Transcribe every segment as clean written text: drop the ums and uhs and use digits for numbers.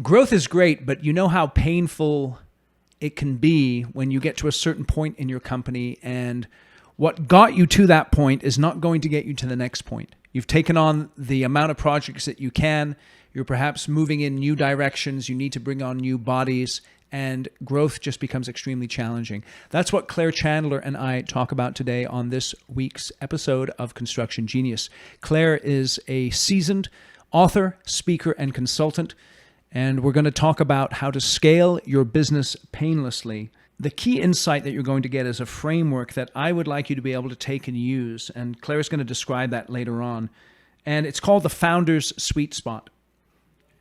Growth is great, but you know how painful it can be when you get to a certain point in your company and what got you to that point is not going to get you to the next point. You've taken on the amount of projects that you can. You're perhaps moving in new directions. You need to bring on new bodies, and growth just becomes extremely challenging. That's what Claire Chandler and I talk about today on this week's episode of Construction Genius. Claire is a seasoned author, speaker, and consultant, and we're going to talk about how to scale your business painlessly. The key insight that you're going to get is a framework that I would like you to be able to take and use, and Claire's going to describe that later on. And it's called the Founder's Sweet Spot.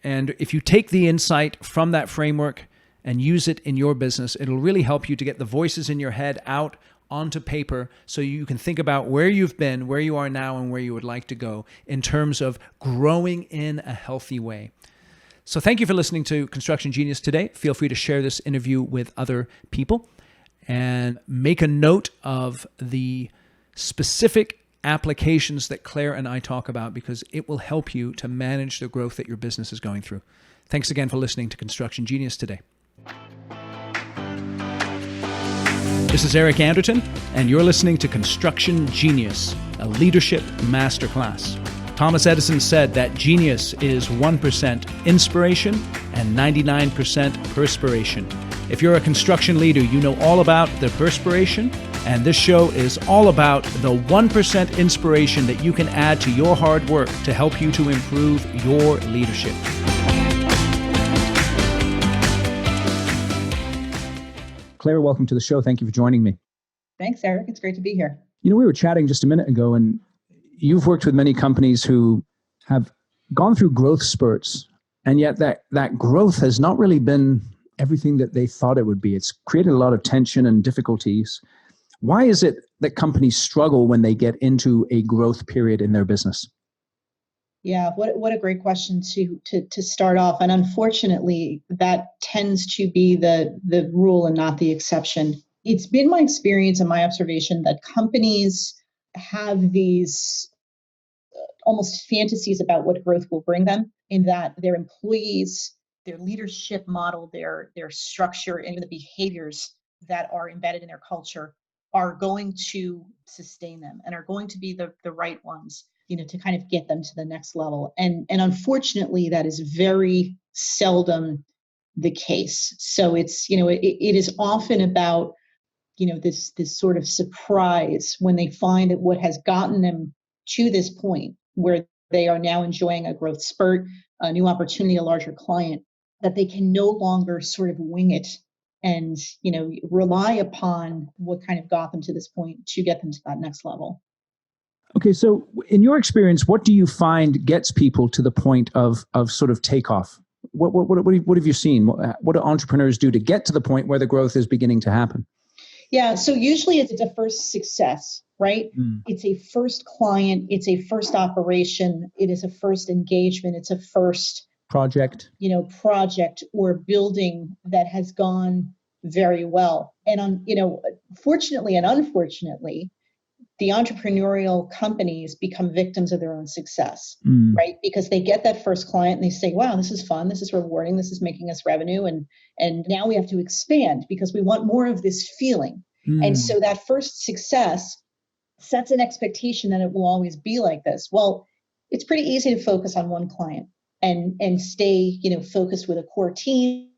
And if you take the insight from that framework and use it in your business, it'll really help you to get the voices in your head out onto paper so you can think about where you've been, where you are now, and where you would like to go in terms of growing in a healthy way. So thank you for listening to Construction Genius today. Feel free to share this interview with other people and make a note of the specific applications that Claire and I talk about because it will help you to manage the growth that your business is going through. Thanks again for listening to Construction Genius today. This is Eric Anderton, and you're listening to Construction Genius, a leadership masterclass. Thomas Edison said that genius is 1% inspiration and 99% perspiration. If you're a construction leader, you know all about the perspiration, and this show is all about the 1% inspiration that you can add to your hard work to help you to improve your leadership. Claire, welcome to the show. Thank you for joining me. Thanks, Eric. It's great to be here. You know, we were chatting just a minute ago, and you've worked with many companies who have gone through growth spurts, and yet that growth has not really been everything that they thought it would be. It's created a lot of tension and difficulties. Why is it that companies struggle when they get into a growth period in their business? Yeah, what a great question to start off. And unfortunately, that tends to be the rule and not the exception. It's been my experience and my observation that companies have these almost fantasies about what growth will bring them, in that their employees, their leadership model, their structure, and the behaviors that are embedded in their culture are going to sustain them and are going to be the right ones, to kind of get them to the next level. And unfortunately, that is very seldom the case. So it's, it is often about, this sort of surprise when they find that what has gotten them to this point where they are now enjoying a growth spurt, a new opportunity, a larger client, that they can no longer sort of wing it and, rely upon what kind of got them to this point to get them to that next level. Okay, so in your experience, what do you find gets people to the point of sort of takeoff? What have you seen? What do entrepreneurs do to get to the point where the growth is beginning to happen? Yeah, so usually it's a first success, right? It's a first client, it's a first operation, it is a first engagement, it's a first project, project or building that has gone very well. And fortunately and unfortunately, the entrepreneurial companies become victims of their own success, right? Because they get that first client and they say, wow, this is fun, this is rewarding, this is making us revenue. And now we have to expand because we want more of this feeling. And so that first success sets an expectation that it will always be like this. Well, it's pretty easy to focus on one client and stay, focused with a core team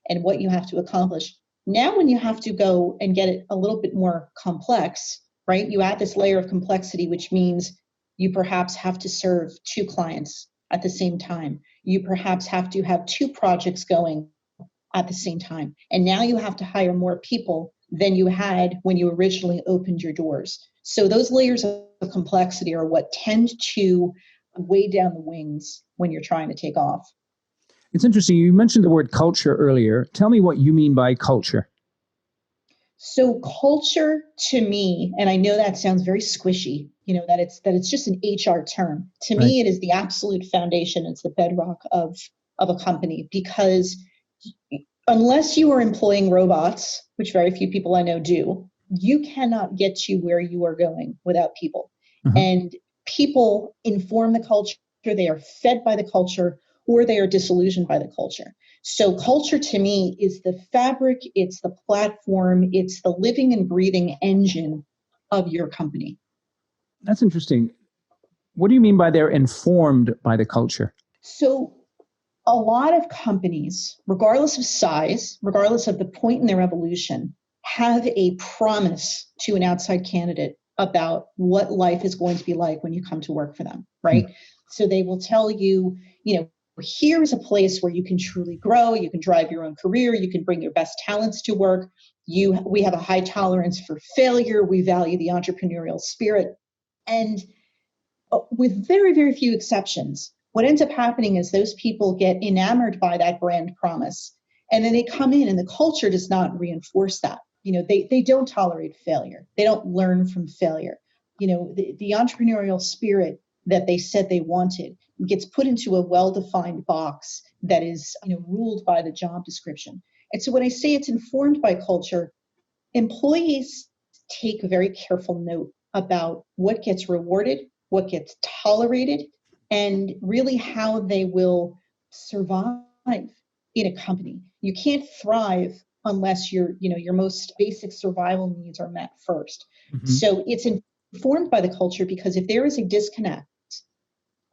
and what you have to accomplish. Now, when you have to go and get it a little bit more complex, right? You add this layer of complexity, which means you perhaps have to serve two clients at the same time. You perhaps have to have two projects going at the same time. And now you have to hire more people than you had when you originally opened your doors. So those layers of complexity are what tend to weigh down the wings when you're trying to take off. It's interesting. You mentioned the word culture earlier. Tell me what you mean by culture. So culture to me, and I know that sounds very squishy, that it's just an HR term. To me, it is the absolute foundation. It's the bedrock of a company, because unless you are employing robots, which very few people I know do, you cannot get to where you are going without people. And people inform the culture. They are fed by the culture. or they are disillusioned by the culture. So culture to me is the fabric, it's the platform, it's the living and breathing engine of your company. That's interesting. What do you mean by they're informed by the culture? So a lot of companies, regardless of size, regardless of the point in their evolution, have a promise to an outside candidate about what life is going to be like when you come to work for them, right? So they will tell you, here is a place where you can truly grow, you can drive your own career, you can bring your best talents to work. We have a high tolerance for failure. We value the entrepreneurial spirit. And with very, very few exceptions, what ends up happening is those people get enamored by that brand promise. And then they come in and the culture does not reinforce that. They don't tolerate failure. They don't learn from failure. The entrepreneurial spirit that they said they wanted gets put into a well-defined box that is, ruled by the job description. And so when I say it's informed by culture, employees take a very careful note about what gets rewarded, what gets tolerated, and really how they will survive in a company. You can't thrive unless your most basic survival needs are met first. Mm-hmm. So it's informed by the culture, because if there is a disconnect,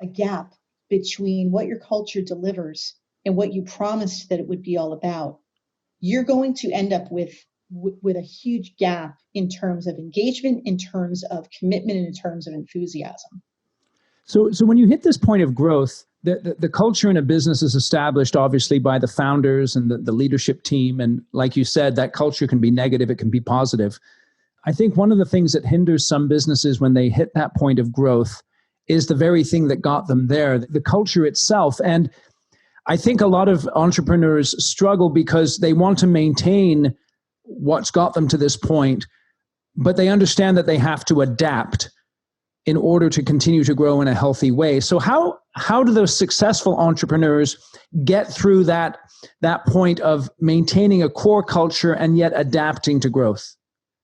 a gap between what your culture delivers and what you promised that it would be all about, you're going to end up with a huge gap in terms of engagement, in terms of commitment, and in terms of enthusiasm. So when you hit this point of growth, the culture in a business is established obviously by the founders and the leadership team. And like you said, that culture can be negative, it can be positive. I think one of the things that hinders some businesses when they hit that point of growth is the very thing that got them there, the culture itself. And I think a lot of entrepreneurs struggle because they want to maintain what's got them to this point, but they understand that they have to adapt in order to continue to grow in a healthy way. So how do those successful entrepreneurs get through that point of maintaining a core culture and yet adapting to growth?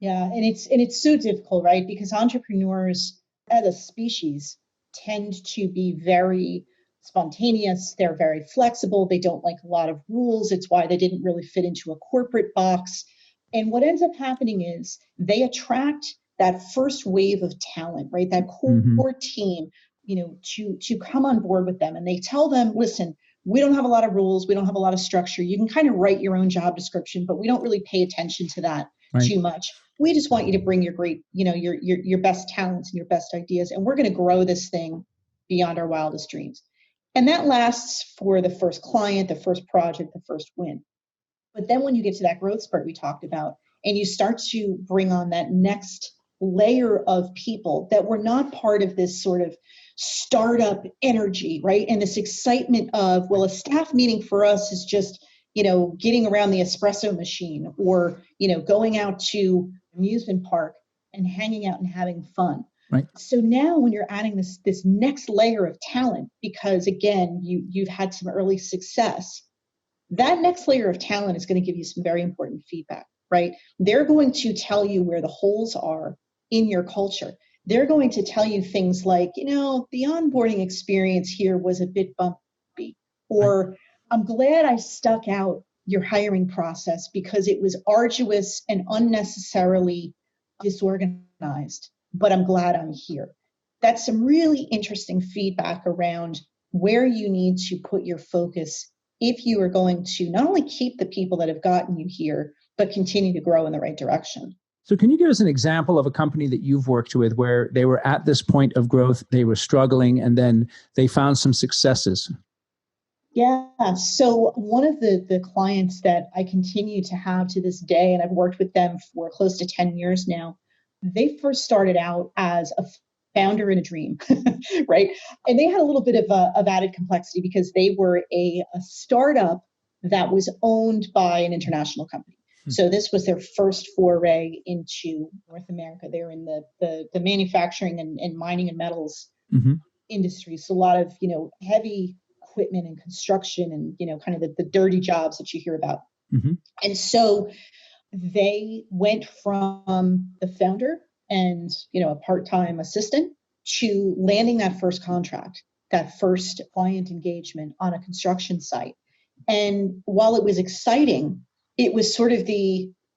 Yeah, and it's so difficult, right? Because entrepreneurs as a species tend to be very spontaneous. They're very flexible. They don't like a lot of rules. It's why they didn't really fit into a corporate box. And what ends up happening is they attract that first wave of talent, right? That core team, to come on board with them. And they tell them, listen, we don't have a lot of rules. We don't have a lot of structure. You can kind of write your own job description, but we don't really pay attention to that too much. We just want you to bring your great, your best talents and your best ideas. And we're going to grow this thing beyond our wildest dreams. And that lasts for the first client, the first project, the first win. But then when you get to that growth spurt we talked about, and you start to bring on that next layer of people that were not part of this sort of startup energy, right? And this excitement of, well, a staff meeting for us is just, getting around the espresso machine, or, going out to amusement park and hanging out and having fun. Right. So now when you're adding this next layer of talent, because again, you've had some early success, that next layer of talent is going to give you some very important feedback, right? They're going to tell you where the holes are in your culture. They're going to tell you things like, the onboarding experience here was a bit bumpy, or right. I'm glad I stuck out your hiring process because it was arduous and unnecessarily disorganized, but I'm glad I'm here. That's some really interesting feedback around where you need to put your focus if you are going to not only keep the people that have gotten you here, but continue to grow in the right direction. So can you give us an example of a company that you've worked with where they were at this point of growth, they were struggling, and then they found some successes? Yeah. So one of the clients that I continue to have to this day, and I've worked with them for close to 10 years now, they first started out as a founder in a dream, right? And they had a little bit of added complexity because they were a startup that was owned by an international company. So this was their first foray into North America. They're in the manufacturing and mining and metals industry. So a lot of, heavy equipment and construction and, kind of the dirty jobs that you hear about. And so they went from the founder and, a part-time assistant to landing that first contract. that first client engagement on a construction site. And while it was exciting, it was sort of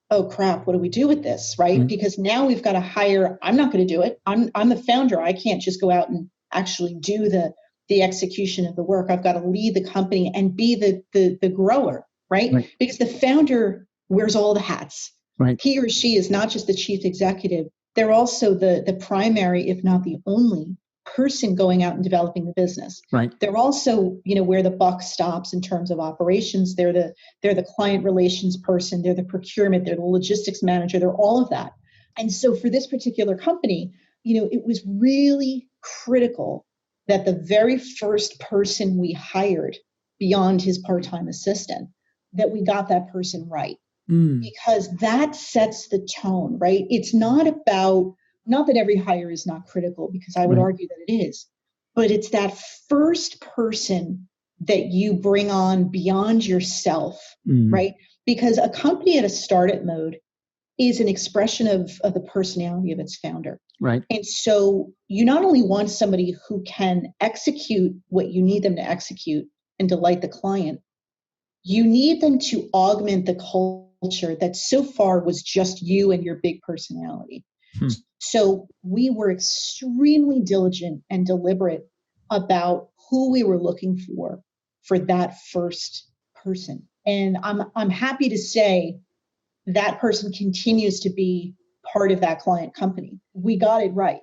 oh crap, what do we do with this, right? Mm-hmm. Because now we've got to hire, I'm not going to do it. I'm the founder. I can't just go out and actually do the execution of the work. I've got to lead the company and be the grower, right? Because the founder wears all the hats. Right. He or she is not just the chief executive. They're also the primary, if not the only person going out and developing the business. Right. They're also, where the buck stops in terms of operations. They're the client relations person. They're the procurement. They're the logistics manager. They're all of that. And so for this particular company, it was really critical that the very first person we hired beyond his part-time assistant, that we got that person right. Because that sets the tone, right? It's not that every hire is not critical, because I would argue that it is, but it's that first person that you bring on beyond yourself, right? Because a company at a startup mode is an expression of the personality of its founder. Right. And so you not only want somebody who can execute what you need them to execute and delight the client, you need them to augment the culture that so far was just you and your big personality. So we were extremely diligent and deliberate about who we were looking for that first person. And I'm happy to say that person continues to be part of that client company. We got it right?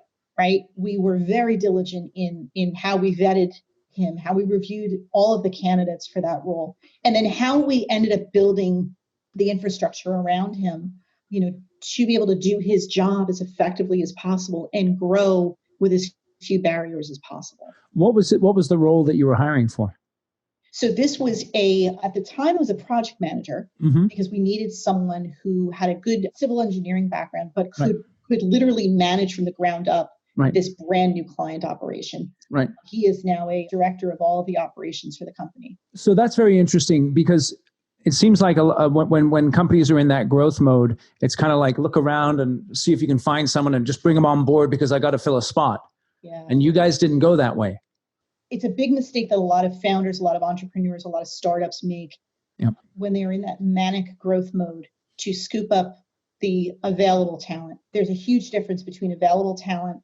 We were very diligent in how we vetted him, how we reviewed all of the candidates for that role, and then how we ended up building the infrastructure around him, to be able to do his job as effectively as possible and grow with as few barriers as possible. What was the role that you were hiring for? So this was at the time, it was a project manager, because we needed someone who had a good civil engineering background, but could literally manage from the ground up this brand new client operation. Right. He is now a director of all of the operations for the company. So that's very interesting, because it seems like when companies are in that growth mode, it's kind of like look around and see if you can find someone and just bring them on board because I got to fill a spot. Yeah. And you guys didn't go that way. It's a big mistake that a lot of founders, a lot of entrepreneurs, a lot of startups make when they're in that manic growth mode to scoop up the available talent. There's a huge difference between available talent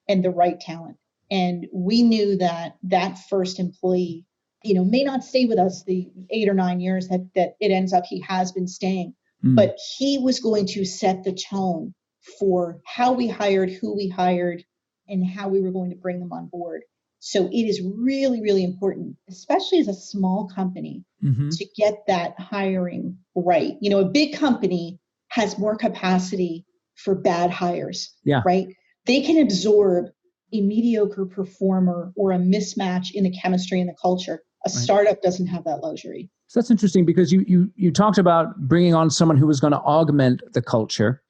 and the right talent. And we knew that first employee, may not stay with us the 8 or 9 years that it ends up he has been staying, but he was going to set the tone for how we hired, who we hired, and how we were going to bring them on board. So it is really, really important, especially as a small company, to get that hiring right. A big company has more capacity for bad hires, right? They can absorb a mediocre performer or a mismatch in the chemistry and the culture. A startup doesn't have that luxury. So that's interesting, because you talked about bringing on someone who was going to augment the culture.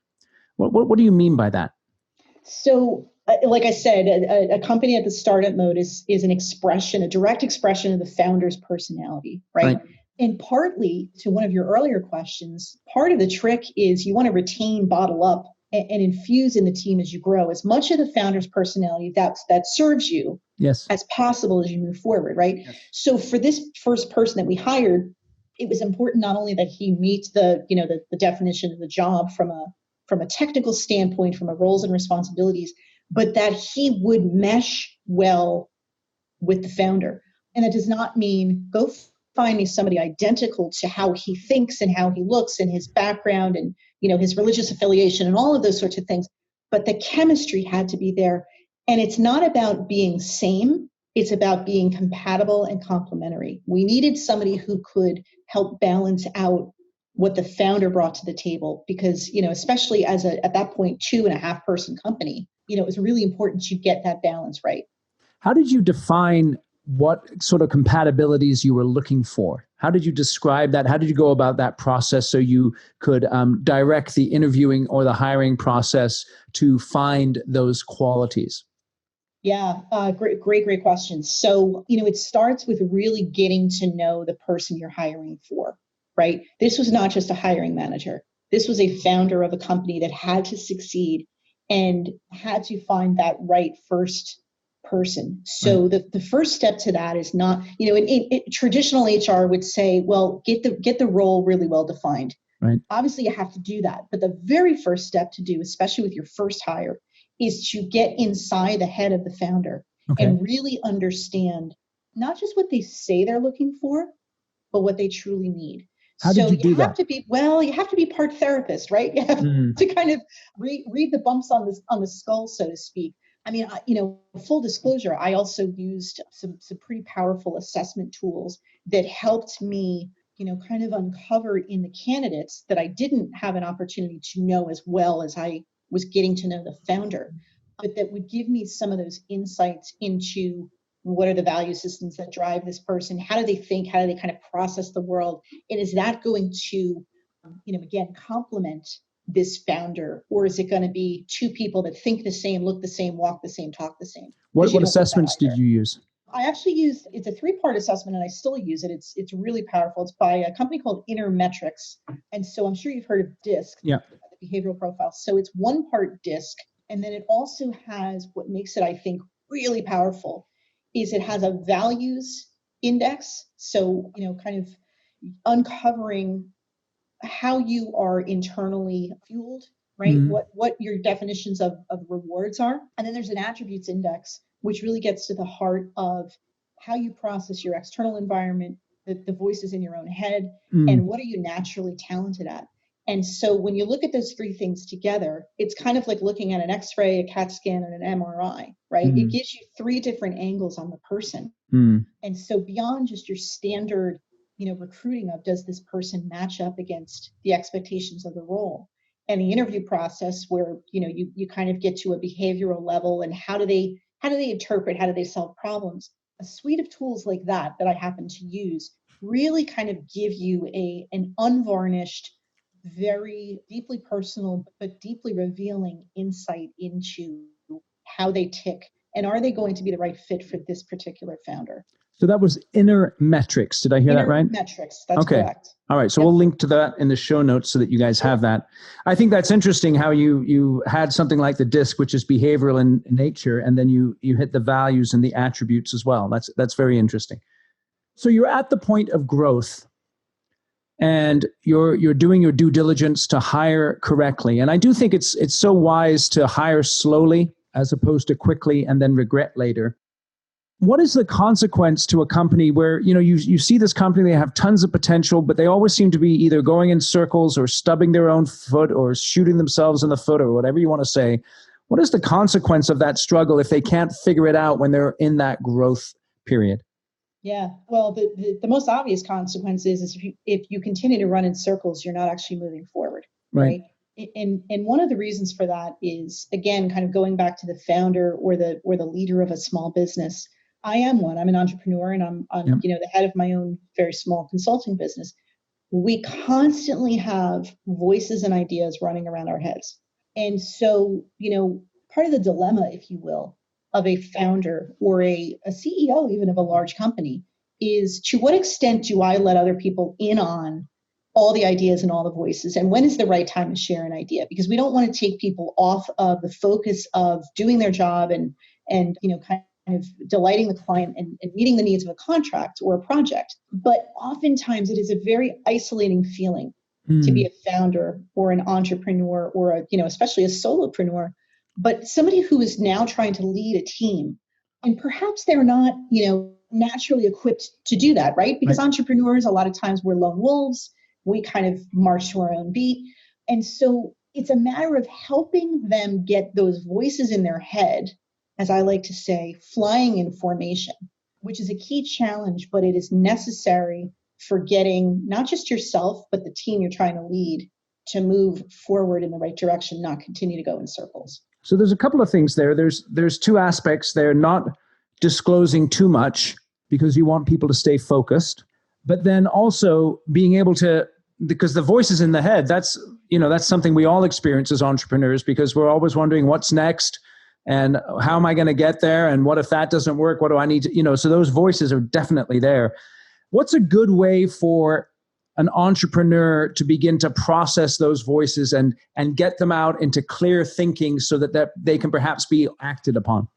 What do you mean by that? So, like I said, a company at the startup mode is an expression, a direct expression of the founder's personality, right? And partly to one of your earlier questions, part of the trick is you want to retain, bottle up, and infuse in the team as you grow as much of the founder's personality that serves you as possible as you move forward, right? Yes. So for this first person that we hired, it was important not only that he meets the definition of the job from a technical standpoint, from a roles and responsibilities, but that he would mesh well with the founder. And that does not mean go find me somebody identical to how he thinks and how he looks and his background and his religious affiliation and all of those sorts of things. But the chemistry had to be there. And it's not about being same. It's about being compatible and complementary. We needed somebody who could help balance out what the founder brought to the table, because, especially as at that point, 2.5 person company, it was really important to get that balance right. How did you define what sort of compatibilities you were looking for? How did you describe that? How did you go about that process so you could direct the interviewing or the hiring process to find those qualities? Yeah, great questions. So, it starts with really getting to know the person you're hiring for, right? This was not just a hiring manager. This was a founder of a company that had to succeed and had to find that right first person. So the first step to that is not, traditional HR would say, well, get the role really well defined. Right. Obviously, you have to do that. But the very first step to do, especially with your first hire, is to get inside the head of the founder and really understand not just what they say they're looking for, but what they truly need. How did you do that? You have to be part therapist, right? You have to kind of read the bumps on the skull, so to speak. I mean, full disclosure, I also used some pretty powerful assessment tools that helped me, kind of uncover in the candidates that I didn't have an opportunity to know as well as I was getting to know the founder, but that would give me some of those insights into what are the value systems that drive this person? How do they think? How do they kind of process the world? And is that going to, again, complement this founder? Or is it going to be two people that think the same, look the same, walk the same, talk the same? What assessments did you use? I actually it's a 3-part assessment and I still use it. It's really powerful. It's by a company called Metrics. And so I'm sure you've heard of DISC, the behavioral profile. So it's 1 part DISC. And then it also has what makes it, I think, really powerful is it has a values index. So, kind of uncovering how you are internally fueled, right? What your definitions of rewards are. And then there's an attributes index, which really gets to the heart of how you process your external environment, the voices in your own head, and what are you naturally talented at. And so when you look at those 3 things together, it's kind of like looking at an X-ray, a CAT scan, and an MRI, right? It gives you 3 different angles on the person. And so beyond just your standard, recruiting of does this person match up against the expectations of the role, and the interview process where, you kind of get to a behavioral level and how do they interpret, how do they solve problems? A suite of tools like that I happen to use really kind of give you an unvarnished, very deeply personal, but deeply revealing insight into how they tick and are they going to be the right fit for this particular founder. So that was Metrics. Did I hear that right? Metrics. That's correct. All right. So we'll link to that in the show notes so that you guys have that. I think that's interesting how you had something like the DISC, which is behavioral in nature, and then you hit the values and the attributes as well. That's very interesting. So you're at the point of growth and you're doing your due diligence to hire correctly. And I do think it's so wise to hire slowly as opposed to quickly and then regret later. What is the consequence to a company where, you see this company, they have tons of potential, but they always seem to be either going in circles or stubbing their own foot or shooting themselves in the foot or whatever you want to say? What is the consequence of that struggle if they can't figure it out when they're in that growth period? Yeah, well, the most obvious consequence is if you continue to run in circles, you're not actually moving forward, right? And one of the reasons for that is, again, kind of going back to the founder or the leader of a small business. I am one. I'm an entrepreneur, and I'm the head of my own very small consulting business. We constantly have voices and ideas running around our heads, and so part of the dilemma, if you will, of a founder or a CEO, even of a large company, is to what extent do I let other people in on all the ideas and all the voices, and when is the right time to share an idea? Because we don't want to take people off of the focus of doing their job and kind of delighting the client and meeting the needs of a contract or a project. But oftentimes it is a very isolating feeling to be a founder or an entrepreneur or especially a solopreneur, but somebody who is now trying to lead a team. And perhaps they're not, naturally equipped to do that, right? Because entrepreneurs, a lot of times we're lone wolves. We kind of march to our own beat. And so it's a matter of helping them get those voices in their head, as I like to say, flying in formation, which is a key challenge, but it is necessary for getting not just yourself, but the team you're trying to lead to move forward in the right direction, not continue to go in circles. So there's a couple of things there. There's 2 aspects there, not disclosing too much because you want people to stay focused, but then also being able to, because the voices in the head, that's something we all experience as entrepreneurs because we're always wondering what's next and how am I going to get there? And what if that doesn't work? What do I need to, so those voices are definitely there. What's a good way for an entrepreneur to begin to process those voices and get them out into clear thinking so that they can perhaps be acted upon?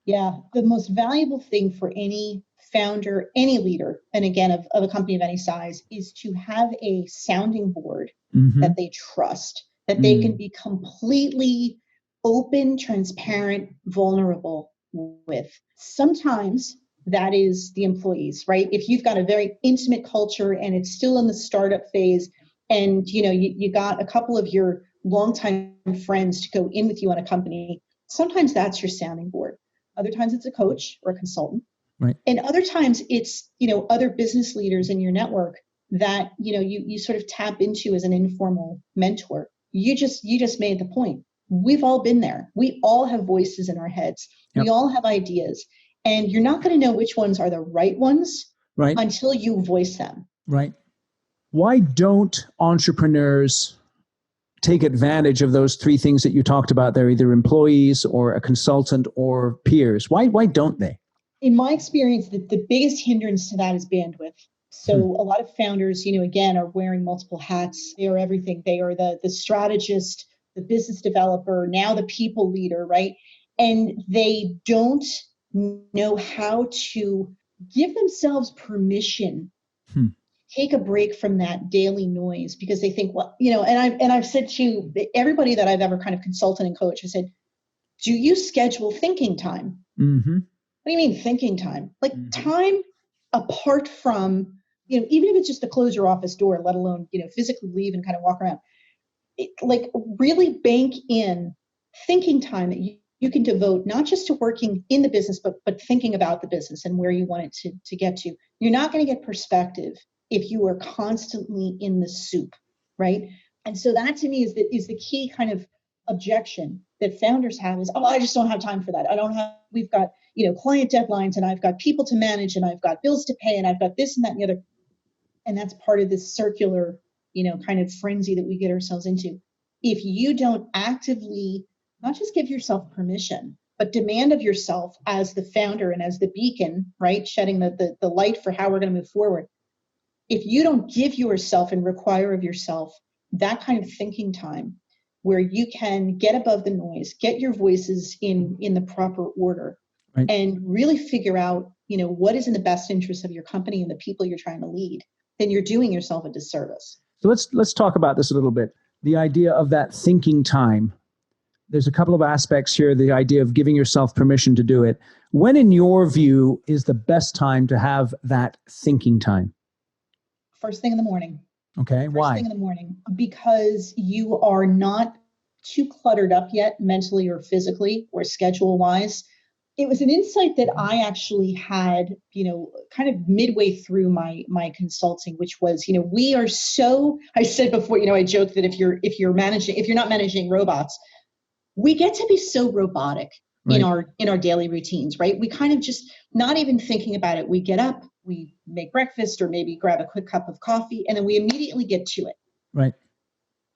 Yeah, the most valuable thing for any founder, any leader, and again, of a company of any size, is to have a sounding board Mm-hmm. that they trust, that they can be completely open, transparent, vulnerable with. Sometimes that is the employees, right? If you've got a very intimate culture and it's still in the startup phase, and you got a couple of your longtime friends to go in with you on a company, sometimes that's your sounding board. Other times it's a coach or a consultant. Right. And other times it's, other business leaders in your network that, you sort of tap into as an informal mentor. You just made the point. We've all been there. We all have voices in our heads. Yep. We all have ideas. And you're not going to know which ones are the right ones Right. until you voice them. Right. Why don't entrepreneurs take advantage of those three things that you talked about? They're either employees or a consultant or peers. Why don't they? In my experience, the biggest hindrance to that is bandwidth. So a lot of founders, again, are wearing multiple hats. They are everything. They are the strategist, the business developer, now the people leader, right? And they don't know how to give themselves permission, take a break from that daily noise, because they think, well, and I've said to everybody that I've ever kind of consulted and coached, I said, do you schedule thinking time? Mm-hmm. What do you mean thinking time? Like time apart from, even if it's just to close your office door, let alone, physically leave and kind of walk around. Like really bank in thinking time that you can devote not just to working in the business, but thinking about the business and where you want it to get to. You're not going to get perspective if you are constantly in the soup, right? And so that to me is the key kind of objection that founders have is, oh, I just don't have time for that. We've got, client deadlines, and I've got people to manage, and I've got bills to pay, and I've got this and that and the other. And that's part of this circular, kind of frenzy that we get ourselves into. If you don't actively not just give yourself permission, but demand of yourself as the founder and as the beacon, right, shedding the light for how we're going to move forward. If you don't give yourself and require of yourself that kind of thinking time where you can get above the noise, get your voices in the proper order, right, and really figure out, what is in the best interest of your company and the people you're trying to lead, then you're doing yourself a disservice. So let's talk about this a little bit. The idea of that thinking time. There's a couple of aspects here. The idea of giving yourself permission to do it. When, in your view, is the best time to have that thinking time? First thing in the morning. Okay, why? First thing in the morning, because you are not too cluttered up yet, mentally or physically or schedule-wise. It was an insight that I actually had, kind of midway through my consulting, which was, we are so, I said before, I joked that if you're not managing robots, we get to be so robotic, right, in our daily routines, right? We kind of just not even thinking about it. We get up, we make breakfast, or maybe grab a quick cup of coffee, and then we immediately get to it. Right.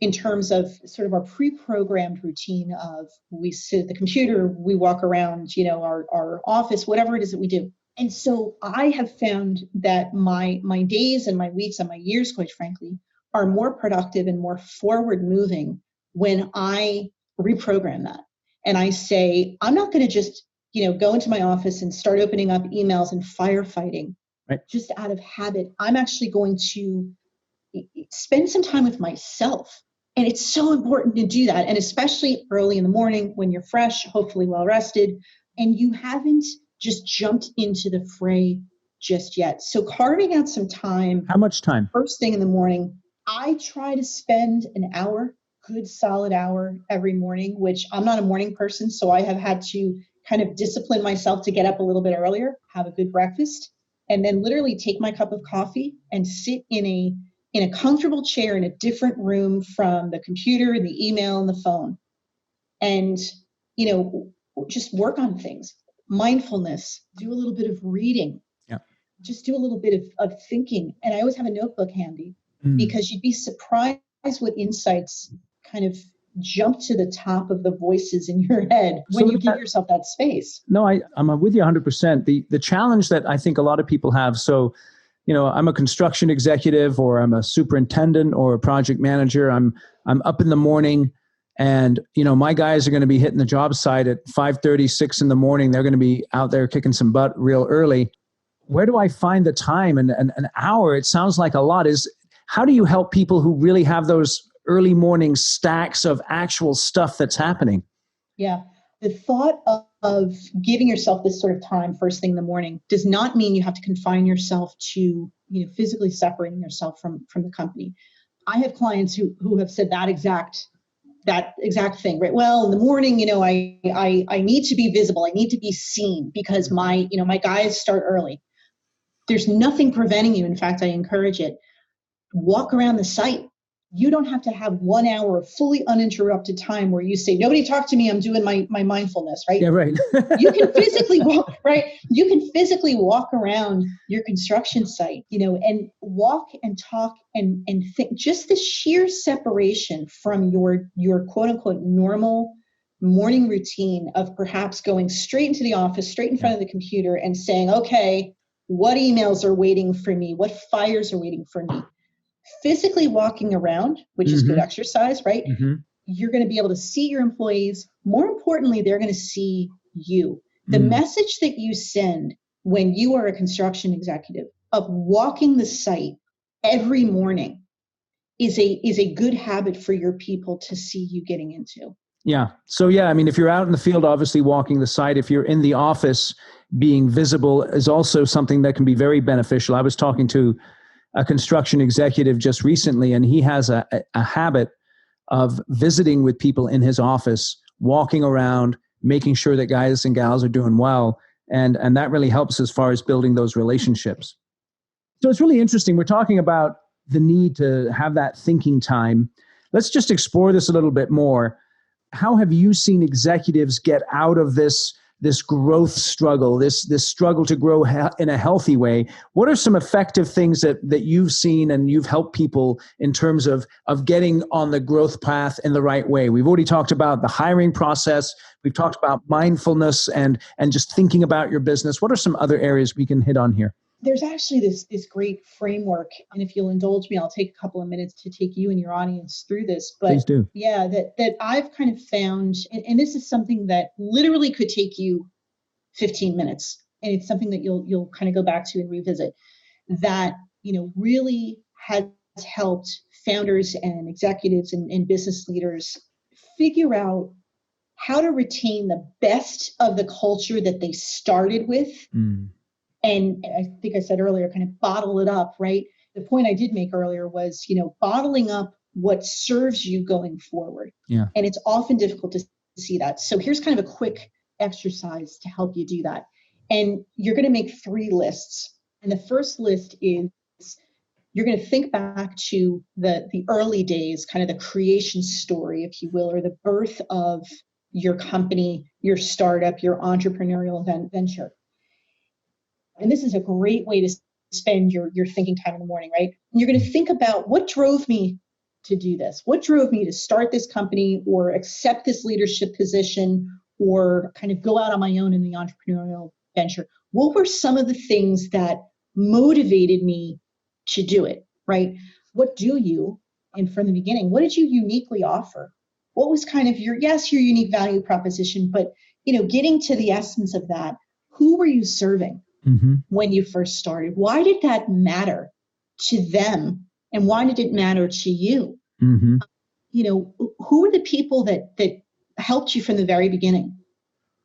In terms of sort of our pre-programmed routine of we sit at the computer, we walk around, our office, whatever it is that we do. And so I have found that my days and my weeks and my years, quite frankly, are more productive and more forward moving when I reprogram that. And I say, I'm not going to just, go into my office and start opening up emails and firefighting, right, just out of habit. I'm actually going to spend some time with myself. And it's so important to do that. And especially early in the morning when you're fresh, hopefully well rested, and you haven't just jumped into the fray just yet. So carving out some time. How much time? First thing in the morning. I try to spend an hour, good solid hour every morning, which I'm not a morning person. So I have had to kind of discipline myself to get up a little bit earlier, have a good breakfast, and then literally take my cup of coffee and sit in a comfortable chair in a different room from the computer, the email, and the phone. And, just work on things. Mindfulness, do a little bit of reading. Yeah. Just do a little bit of thinking. And I always have a notebook handy because you'd be surprised what insights kind of jump to the top of the voices in your head when you give yourself that space. No, I'm with you 100%. The challenge that I think a lot of people have, so I'm a construction executive, or I'm a superintendent or a project manager. I'm up in the morning And, my guys are going to be hitting the job site at 5:30, 6 in the morning. They're going to be out there kicking some butt real early. Where do I find the time? And an hour, it sounds like a lot. How do you help people who really have those early morning stacks of actual stuff that's happening? Yeah. The thought of giving yourself this sort of time first thing in the morning does not mean you have to confine yourself to, physically separating yourself from the company. I have clients who have said that exact thing, right? Well, in the morning, I need to be visible. I need to be seen because my guys start early. There's nothing preventing you. In fact, I encourage it. Walk around the site. You don't have to have 1 hour of fully uninterrupted time where you say, nobody talk to me, I'm doing my mindfulness, right? Yeah, right. You can physically walk, right? You can physically walk around your construction site, and walk and talk and think. Just the sheer separation from your quote unquote normal morning routine of perhaps going straight into the office, straight in front of the computer and saying, okay, what emails are waiting for me? What fires are waiting for me? Physically walking around, which is good exercise, right? You're going to be able to see your employees. More importantly, they're going to see you. The message that you send when you are a construction executive of walking the site every morning is a good habit for your people to see you getting into. Yeah. So, if you're out in the field, obviously walking the site, if you're in the office, being visible is also something that can be very beneficial. I was talking to a construction executive just recently, and he has a habit of visiting with people in his office, walking around, making sure that guys and gals are doing well. And that really helps as far as building those relationships. So it's really interesting. We're talking about the need to have that thinking time. Let's just explore this a little bit more. How have you seen executives get out of this growth struggle, this struggle to grow in a healthy way? What are some effective things that you've seen and you've helped people in terms of getting on the growth path in the right way? We've already talked about the hiring process. We've talked about mindfulness and just thinking about your business. What are some other areas we can hit on here? There's actually this great framework, and if you'll indulge me, I'll take a couple of minutes to take you and your audience through this. But please do. Yeah, that I've kind of found, and this is something that literally could take you 15 minutes, and it's something that you'll kind of go back to and revisit. That really has helped founders and executives and business leaders figure out how to retain the best of the culture that they started with. And I think I said earlier, kind of bottle it up, right? The point I did make earlier was, bottling up what serves you going forward. Yeah. And it's often difficult to see that. So here's kind of a quick exercise to help you do that. And you're going to make 3 lists. And the first list is you're going to think back to the early days, kind of the creation story, if you will, or the birth of your company, your startup, your entrepreneurial venture. And this is a great way to spend your thinking time in the morning, right? And you're going to think about what drove me to do this? What drove me to start this company or accept this leadership position or kind of go out on my own in the entrepreneurial venture? What were some of the things that motivated me to do it, right? What do you, and from the beginning, what did you uniquely offer? What was kind of your unique value proposition, but, getting to the essence of that, who were you serving? When you first started? Why did that matter to them? And why did it matter to you? Who are the people that helped you from the very beginning,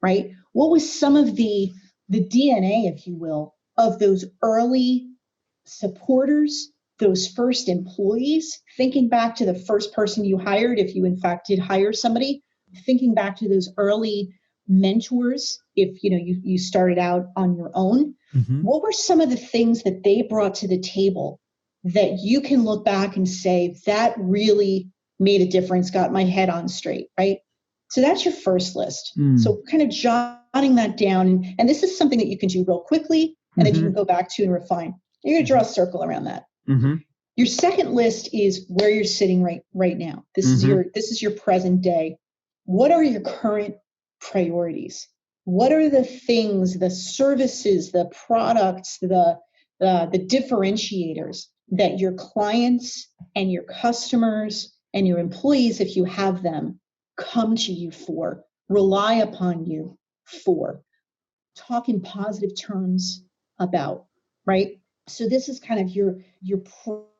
right? What was some of the DNA, if you will, of those early supporters, those first employees, thinking back to the first person you hired, if you in fact did hire somebody, thinking back to those early mentors, if you started out on your own. What were some of the things that they brought to the table that you can look back and say that really made a difference, got my head on straight, right? So that's your first list. So kind of jotting that down, and this is something that you can do real quickly and then you can go back to and refine. You're going to draw a circle around that. Your second list is where you're sitting right now. This is your present day. What are your current priorities? What are the things, the services, the products, the differentiators that your clients and your customers and your employees, if you have them, come to you for, rely upon you for, talk in positive terms about, right? So this is kind of your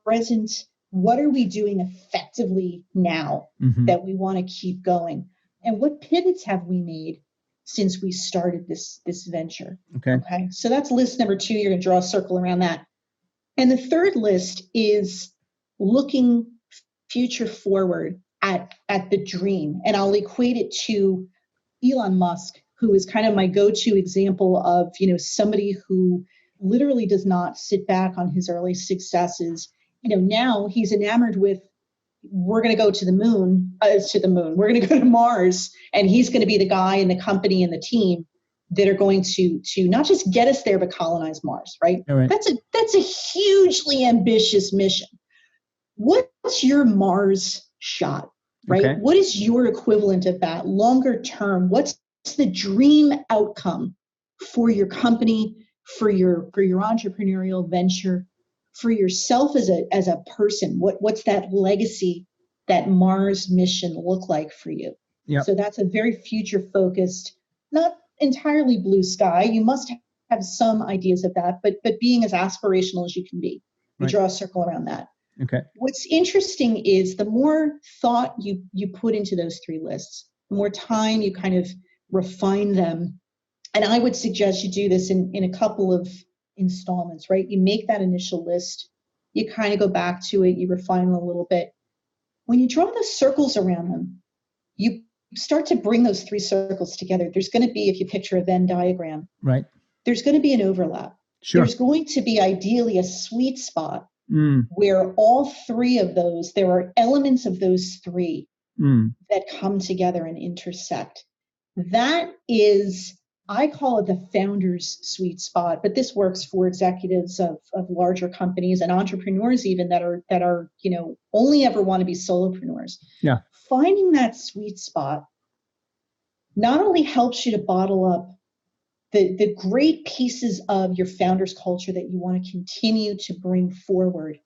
present. What are we doing effectively now that we want to keep going? And what pivots have we made since we started this venture? Okay. So that's list number 2. You're going to draw a circle around that. And the third list is looking future forward at the dream. And I'll equate it to Elon Musk, who is kind of my go-to example of, somebody who literally does not sit back on his early successes. Now he's enamored with, we're going to go to the moon. We're going to go to Mars, and he's going to be the guy and the company and the team that are going to not just get us there, but colonize Mars, right? All right. That's a hugely ambitious mission. What's your Mars shot, right? Okay. What is your equivalent of that longer term? What's the dream outcome for your company, for your entrepreneurial venture, for yourself as a person? What's that legacy, that Mars mission look like for you? Yep. So that's a very future focused, not entirely blue sky. You must have some ideas of that, but being as aspirational as you can be. You draw a circle around that. Okay. What's interesting is the more thought you put into those 3 lists, the more time you kind of refine them. And I would suggest you do this in a couple of installments, right? You make that initial list, you kind of go back to it, you refine it a little bit. When you draw the circles around them, you start to bring those 3 circles together. There's going to be, if you picture a Venn diagram, right, there's going to be an overlap. Sure. There's going to be ideally a sweet spot where all 3 of those, there are elements of those 3 that come together and intersect. That is, I call it the founder's sweet spot, but this works for executives of larger companies and entrepreneurs even that are only ever want to be solopreneurs. Yeah. Finding that sweet spot not only helps you to bottle up the great pieces of your founder's culture that you want to continue to bring forward,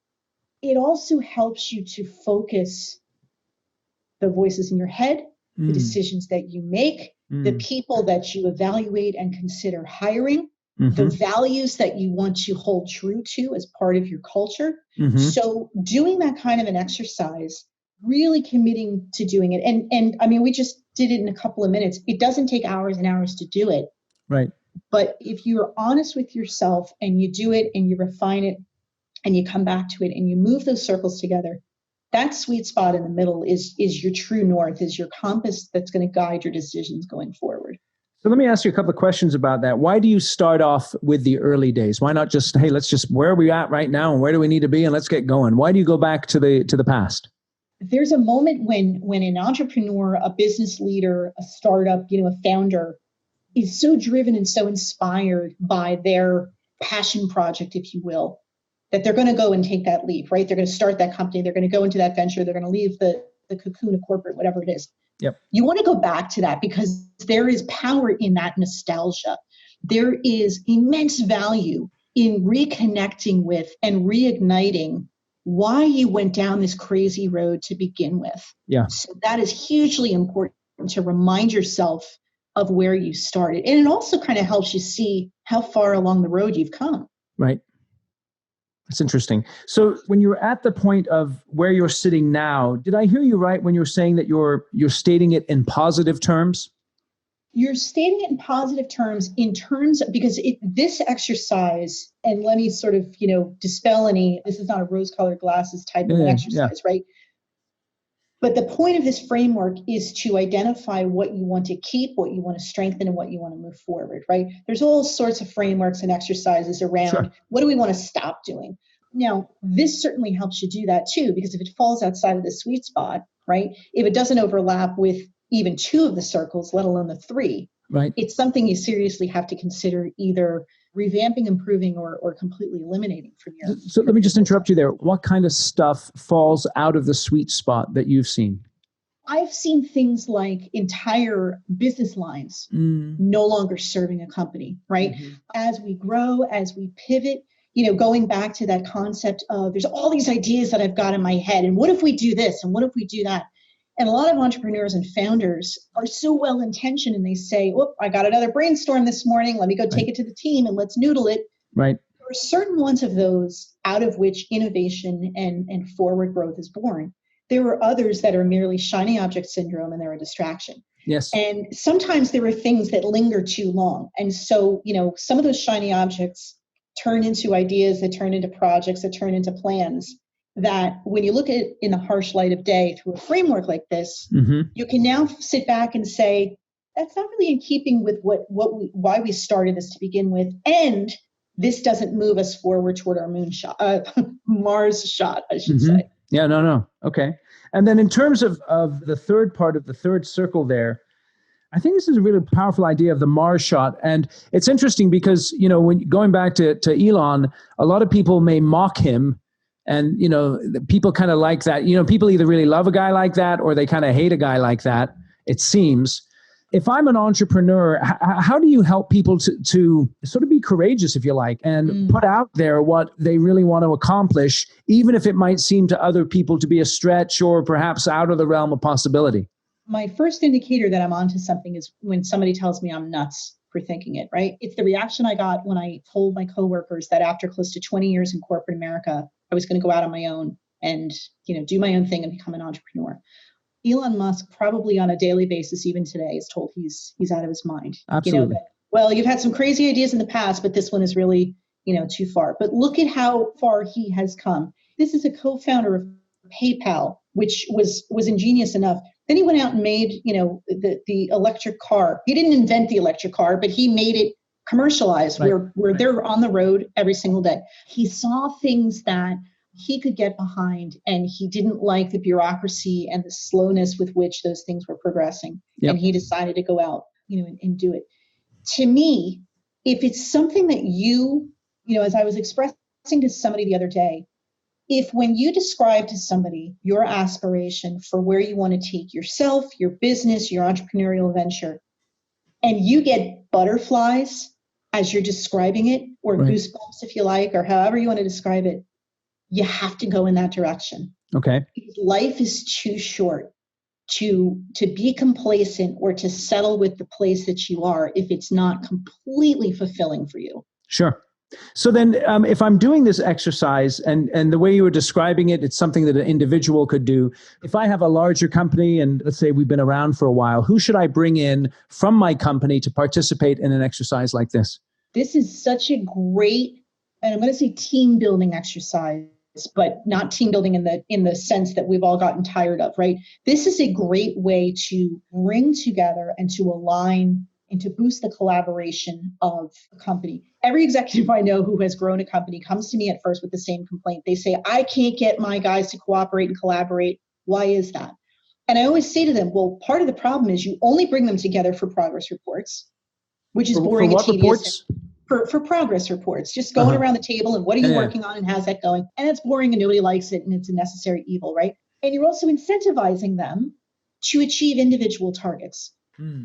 it also helps you to focus the voices in your head, the decisions that you make, the people that you evaluate and consider hiring, the values that you want to hold true to as part of your culture. So doing that kind of an exercise, really committing to doing it. And I mean, we just did it in a couple of minutes. It doesn't take hours and hours to do it. Right. But if you're honest with yourself and you do it and you refine it and you come back to it and you move those circles together, that sweet spot in the middle is your true north, is your compass that's going to guide your decisions going forward. So let me ask you a couple of questions about that. Why do you start off with the early days? Why not just, hey, where are we at right now and where do we need to be and let's get going? Why do you go back to the past? There's a moment when an entrepreneur, a business leader, a startup, a founder is so driven and so inspired by their passion project, if you will, that they're going to go and take that leap, right? They're going to start that company. They're going to go into that venture. They're going to leave the cocoon of corporate, whatever it is. Yep. You want to go back to that because there is power in that nostalgia. There is immense value in reconnecting with and reigniting why you went down this crazy road to begin with. Yeah. So that is hugely important to remind yourself of where you started. And it also kind of helps you see how far along the road you've come. Right. That's interesting. So when you're at the point of where you're sitting now, did I hear you right when you're saying that you're stating it in positive terms? You're stating it in positive terms because this exercise, and let me sort of, dispel this is not a rose-colored glasses type of an exercise, right? But the point of this framework is to identify what you want to keep, what you want to strengthen, and what you want to move forward, right? There's all sorts of frameworks and exercises around what do we want to stop doing. Now, this certainly helps you do that too, because if it falls outside of the sweet spot, right? If it doesn't overlap with even 2 of the circles, let alone the 3, right? It's something you seriously have to consider either revamping, improving, or completely eliminating from your. So let me just interrupt you there. What kind of stuff falls out of the sweet spot that you've seen? I've seen things like entire business lines no longer serving a company, right? As we grow, as we pivot, going back to that concept of there's all these ideas that I've got in my head. And what if we do this? And what if we do that? And a lot of entrepreneurs and founders are so well-intentioned and they say, "Whoop, I got another brainstorm this morning. Let me go take it to the team and let's noodle it." Right. There are certain ones of those out of which innovation and forward growth is born. There are others that are merely shiny object syndrome and they're a distraction. Yes. And sometimes there are things that linger too long. And so, some of those shiny objects turn into ideas that turn into projects that turn into plans that when you look at it in the harsh light of day through a framework like this, you can now sit back and say, that's not really in keeping with why we started this to begin with. And this doesn't move us forward toward our Mars shot, I should say. Yeah, no. Okay. And then in terms of the third part of the third circle there, I think this is a really powerful idea of the Mars shot. And it's interesting because, when going back to Elon, a lot of people may mock him. And, people kind of like that. People either really love a guy like that or they kind of hate a guy like that, it seems. If I'm an entrepreneur, how do you help people to sort of be courageous, if you like, and put out there what they really want to accomplish, even if it might seem to other people to be a stretch or perhaps out of the realm of possibility? My first indicator that I'm onto something is when somebody tells me I'm nuts for thinking it, right? It's the reaction I got when I told my coworkers that after close to 20 years in corporate America, I was going to go out on my own and, do my own thing and become an entrepreneur. Elon Musk probably on a daily basis, even today, is told he's out of his mind. Absolutely. Well, you've had some crazy ideas in the past, but this one is really, too far. But look at how far he has come. This is a co-founder of PayPal, which was ingenious enough. Then he went out and made, the electric car. He didn't invent the electric car, but he made it commercialized where they're on the road every single day. He saw things that he could get behind, and he didn't like the bureaucracy and the slowness with which those things were progressing. Yep. And he decided to go out, and do it. To me, if it's something that as I was expressing to somebody the other day, if when you describe to somebody your aspiration for where you want to take yourself, your business, your entrepreneurial venture, and you get butterflies as you're describing it, or goosebumps, if you like, or however you want to describe it, you have to go in that direction. Okay. Because life is too short to be complacent or to settle with the place that you are if it's not completely fulfilling for you. Sure. So then if I'm doing this exercise and the way you were describing it, it's something that an individual could do. If I have a larger company and let's say we've been around for a while, who should I bring in from my company to participate in an exercise like this? This is such a great, and I'm going to say team building exercise, but not team building in the sense that we've all gotten tired of, right? This is a great way to bring together and to align and to boost the collaboration of a company. Every executive I know who has grown a company comes to me at first with the same complaint. They say, I can't get my guys to cooperate and collaborate. Why is that? And I always say to them, well, part of the problem is you only bring them together for progress reports, which is boring and tedious. Reports? For progress reports, just going around the table and what are you working on and how's that going? And it's boring and nobody likes it and it's a necessary evil, right? And you're also incentivizing them to achieve individual targets.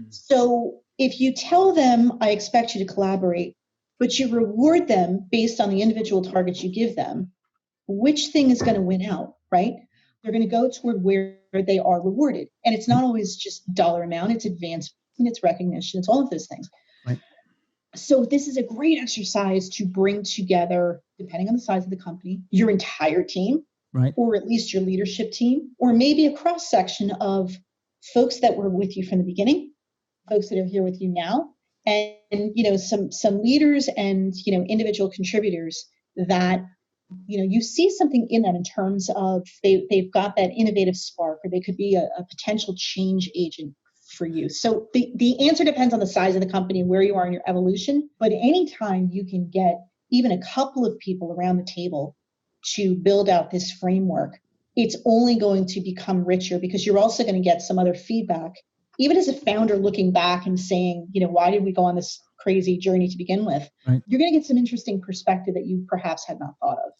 So if you tell them, I expect you to collaborate, but you reward them based on the individual targets you give them, which thing is going to win out, right? They're going to go toward where they are rewarded. And it's not always just dollar amount, it's advancement, it's recognition, it's all of those things. Right. So this is a great exercise to bring together, depending on the size of the company, your entire team, right, or at least your leadership team, or maybe a cross-section of folks that were with you from the beginning, folks that are here with you now, and some leaders and individual contributors that you see something in them in terms of they've got that innovative spark, or they could be a potential change agent for you. So the answer depends on the size of the company and where you are in your evolution. But anytime you can get even a couple of people around the table to build out this framework, it's only going to become richer because you're also going to get some other feedback. Even as a founder looking back and saying, why did we go on this crazy journey to begin with? Right. You're going to get some interesting perspective that you perhaps had not thought of.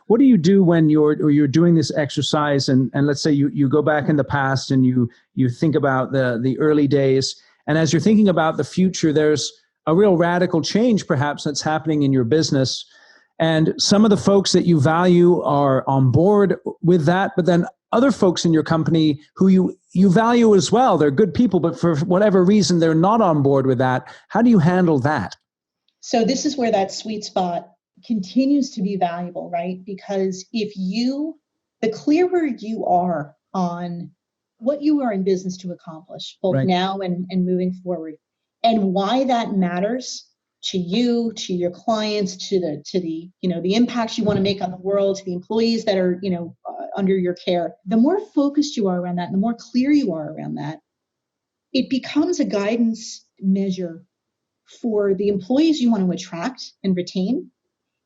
What do you do when you're doing this exercise and let's say you go back in the past and you think about the early days, and as you're thinking about the future, there's a real radical change perhaps that's happening in your business, and some of the folks that you value are on board with that, but then other folks in your company who you value as well. They're good people, but for whatever reason, they're not on board with that. How do you handle that? So this is where that sweet spot continues to be valuable, right? Because the clearer you are on what you are in business to accomplish, both Right. now and moving forward, and why that matters to you, to your clients, to the the impacts you want to make on the world, to the employees that are under your care. The more focused you are around that, and the more clear you are around that, it becomes a guidance measure for the employees you want to attract and retain.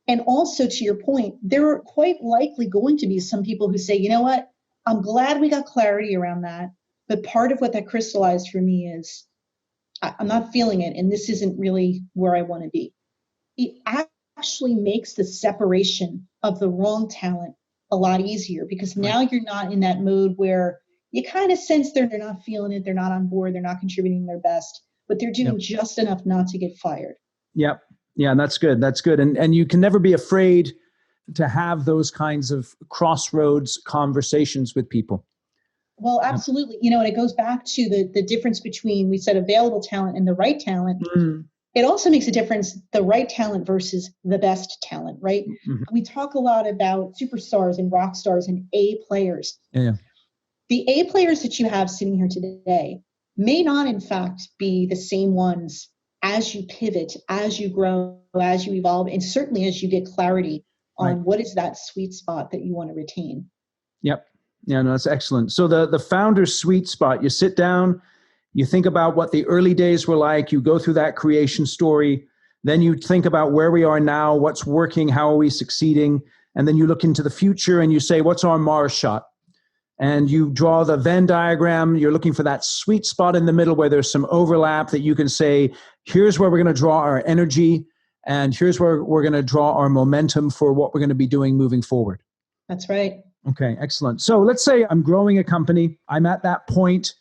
And also, to your point, there are quite likely going to be some people who say, you know what, I'm glad we got clarity around that. But part of what that crystallized for me is I'm not feeling it, and this isn't really where I want to be. It actually makes the separation of the wrong talent a lot easier, because now you're not in that mode where you kind of sense they're not feeling it, they're not on board, they're not contributing their best, but they're doing just enough not to get fired. Yep. Yeah, that's good. That's good. And you can never be afraid to have those kinds of crossroads conversations with people. Well, absolutely. And it goes back to the difference between, we said, available talent and the right talent. It also makes a difference, the right talent versus the best talent, right? Mm-hmm. We talk a lot about superstars and rock stars and A players. Yeah. The A players that you have sitting here today may not, in fact, be the same ones as you pivot, as you grow, as you evolve, and certainly as you get clarity on what is that sweet spot that you want to retain. Yep. Yeah, no, that's excellent. So the founder's sweet spot, you sit down, you think about what the early days were like, you go through that creation story, then you think about where we are now, what's working, how are we succeeding, and then you look into the future and you say, what's our Mars shot? And you draw the Venn diagram, you're looking for that sweet spot in the middle where there's some overlap that you can say, here's where we're going to draw our energy, and here's where we're going to draw our momentum for what we're going to be doing moving forward. That's right. Okay, excellent. So let's say I'm growing a company. I'm at that point,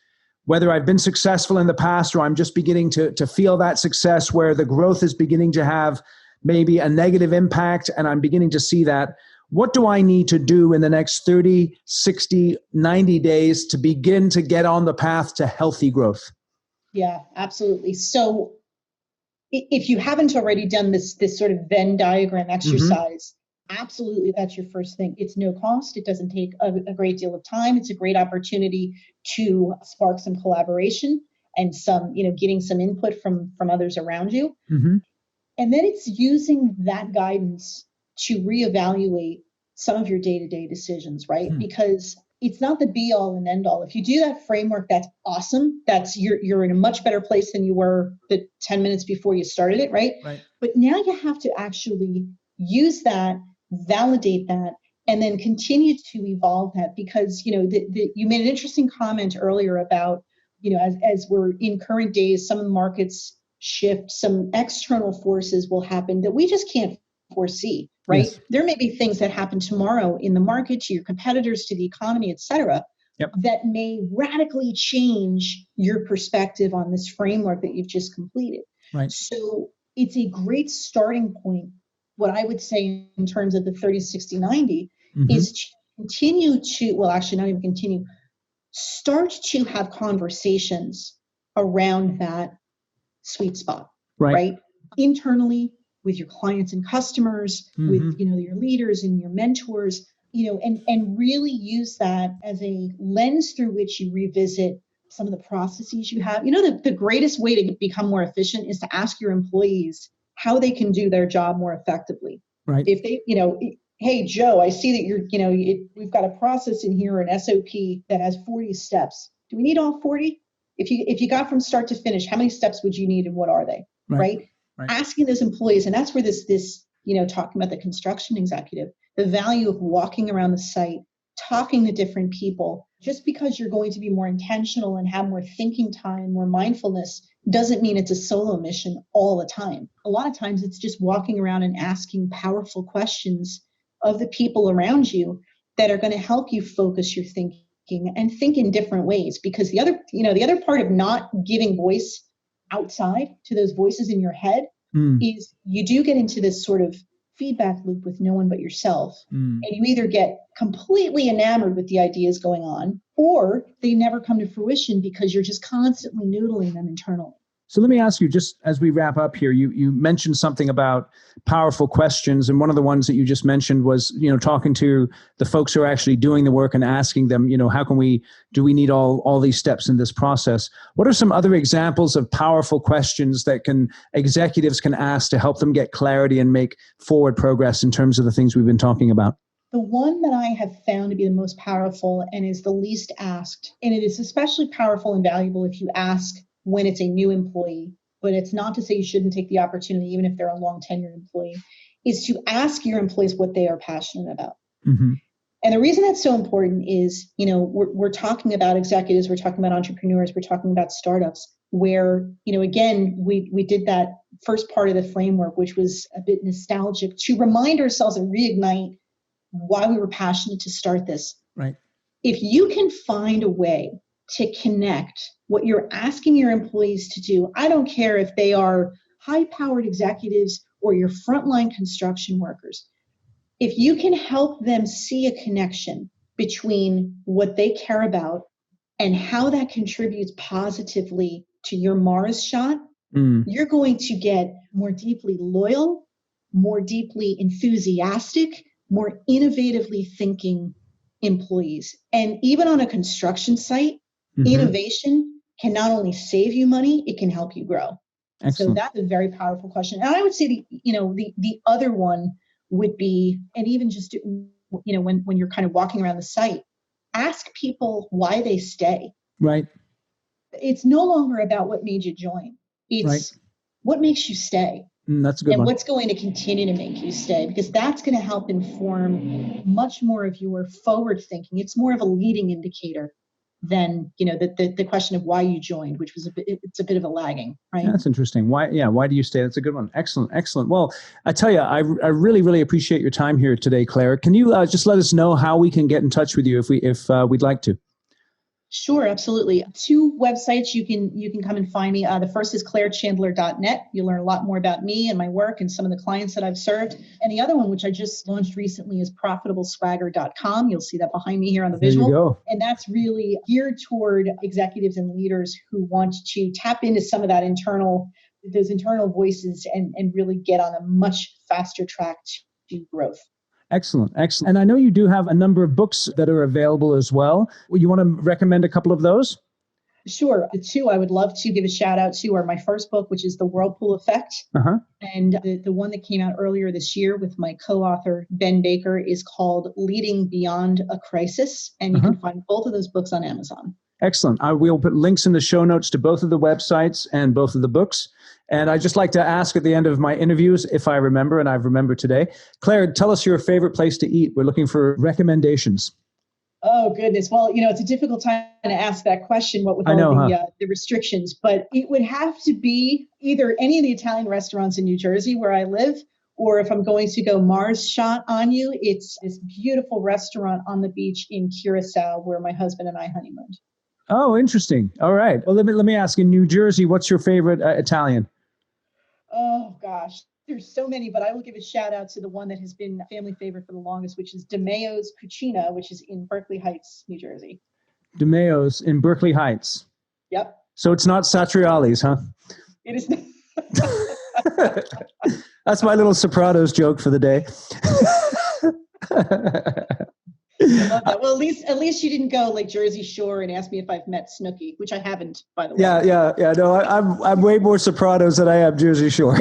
whether I've been successful in the past or I'm just beginning to feel that success where the growth is beginning to have maybe a negative impact, and I'm beginning to see that. What do I need to do in the next 30, 60, 90 days to begin to get on the path to healthy growth? Yeah, absolutely. So if you haven't already done this sort of Venn diagram exercise, absolutely, that's your first thing. It's no cost. It doesn't take a great deal of time. It's a great opportunity to spark some collaboration and some, getting some input from others around you. Mm-hmm. And then it's using that guidance to reevaluate some of your day-to-day decisions, right? Because it's not the be all and end all. If you do that framework, that's awesome. You're in a much better place than you were the 10 minutes before you started it, right? But now you have to actually use that, validate that, and then continue to evolve that, because you made an interesting comment earlier about as we're in current days, some of the markets shift, some external forces will happen that we just can't foresee, right? Yes. There may be things that happen tomorrow in the market, to your competitors, to the economy, et cetera, that may radically change your perspective on this framework that you've just completed. Right. So it's a great starting point. What I would say in terms of the 30, 60, 90 is to continue to, well, actually not even continue, start to have conversations around that sweet spot, right? Internally, with your clients and customers, with your leaders and your mentors, and really use that as a lens through which you revisit some of the processes you have. The greatest way to become more efficient is to ask your employees how they can do their job more effectively. Right. If they, hey, Joe, I see that we've got a process in here, an SOP that has 40 steps. Do we need all 40? If you got from start to finish, how many steps would you need and what are they? Right. Asking those employees, and that's where this talking about the construction executive, the value of walking around the site, talking to different people. Just because you're going to be more intentional and have more thinking time, more mindfulness, doesn't mean it's a solo mission all the time. A lot of times it's just walking around and asking powerful questions of the people around you that are going to help you focus your thinking and think in different ways. Because the other part of not giving voice outside to those voices in your head is you do get into this sort of feedback loop with no one but yourself. Mm. And you either get completely enamored with the ideas going on, or they never come to fruition because you're just constantly noodling them internally. So let me ask you, just as we wrap up here, you mentioned something about powerful questions. And one of the ones that you just mentioned was, talking to the folks who are actually doing the work and asking them, do we need all these steps in this process? What are some other examples of powerful questions that executives can ask to help them get clarity and make forward progress in terms of the things we've been talking about? The one that I have found to be the most powerful and is the least asked, and it is especially powerful and valuable if you ask when it's a new employee, but it's not to say you shouldn't take the opportunity, even if they're a long tenured employee, is to ask your employees what they are passionate about. Mm-hmm. And the reason that's so important is, we're talking about executives, we're talking about entrepreneurs, we're talking about startups where, again, we did that first part of the framework, which was a bit nostalgic, to remind ourselves and reignite why we were passionate to start this. Right. If you can find a way to connect what you're asking your employees to do, I don't care if they are high-powered executives or your frontline construction workers. If you can help them see a connection between what they care about and how that contributes positively to your Mars shot, you're going to get more deeply loyal, more deeply enthusiastic, more innovatively thinking employees. And even on a construction site, innovation can not only save you money, it can help you grow. Excellent. So that's a very powerful question. And I would say the other one would be, and even just, when you're kind of walking around the site, ask people why they stay. Right. It's no longer about what made you join. It's what makes you stay. That's a good and one. What's going to continue to make you stay, because that's going to help inform much more of your forward thinking. It's more of a leading indicator than the question of why you joined, which was it's a bit of a lagging, right? Yeah, that's interesting. Why do you stay? That's a good one. Excellent. Well, I tell you, I really, really appreciate your time here today, Claire. Can you just let us know how we can get in touch with you if we'd like to? Sure, absolutely. 2 websites you can come and find me. The first is clairechandler.net. You'll learn a lot more about me and my work and some of the clients that I've served. And the other one, which I just launched recently, is profitableswagger.com. You'll see that behind me here on the visual. There you go. And that's really geared toward executives and leaders who want to tap into some of those internal voices and really get on a much faster track to growth. Excellent. And I know you do have a number of books that are available as well. You want to recommend a couple of those? Sure. The 2 I would love to give a shout out to are my first book, which is The Whirlpool Effect. And the one that came out earlier this year with my co-author, Ben Baker, is called Leading Beyond a Crisis. And you can find both of those books on Amazon. Excellent. I will put links in the show notes to both of the websites and both of the books. And I just like to ask at the end of my interviews, if I remember, and I've remembered today, Claire, tell us your favorite place to eat. We're looking for recommendations. Oh, goodness. Well, it's a difficult time to ask that question, what with the restrictions, but it would have to be either any of the Italian restaurants in New Jersey where I live, or if I'm going to go Mars shot on you, it's this beautiful restaurant on the beach in Curacao where my husband and I honeymooned. Oh, interesting. All right. Well, let me ask, in New Jersey, what's your favorite Italian? Oh, gosh. There's so many, but I will give a shout out to the one that has been a family favorite for the longest, which is DeMeo's Cucina, which is in Berkeley Heights, New Jersey. DeMeo's in Berkeley Heights. Yep. So it's not Satriali's, huh? It is not. That's my little Sopranos joke for the day. I love that. Well, at least you didn't go like Jersey Shore and ask me if I've met Snooki, which I haven't, by the way. Yeah. No, I'm way more Sopranos than I am Jersey Shore.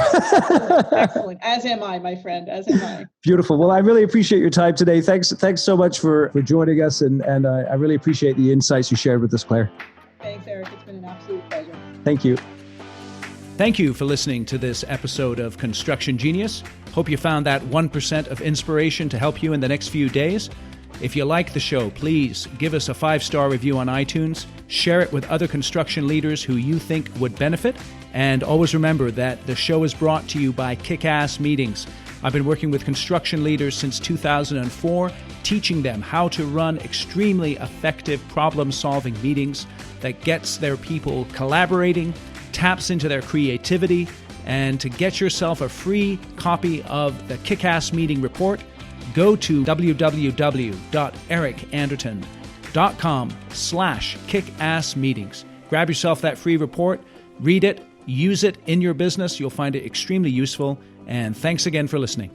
Excellent. As am I, my friend. As am I. Beautiful. Well, I really appreciate your time today. Thanks so much for joining us, and I really appreciate the insights you shared with us, Claire. Thanks, Eric. It's been an absolute pleasure. Thank you. Thank you for listening to this episode of Construction Genius. Hope you found that 1% of inspiration to help you in the next few days. If you like the show, please give us a 5-star review on iTunes, share it with other construction leaders who you think would benefit, and always remember that the show is brought to you by Kick-Ass Meetings. I've been working with construction leaders since 2004, teaching them how to run extremely effective problem-solving meetings that gets their people collaborating, taps into their creativity, And to get yourself a free copy of the Kick-Ass Meeting Report, go to www.ericanderton.com/kickassmeetings. Grab yourself that free report, read it, use it in your business. You'll find it extremely useful. And thanks again for listening.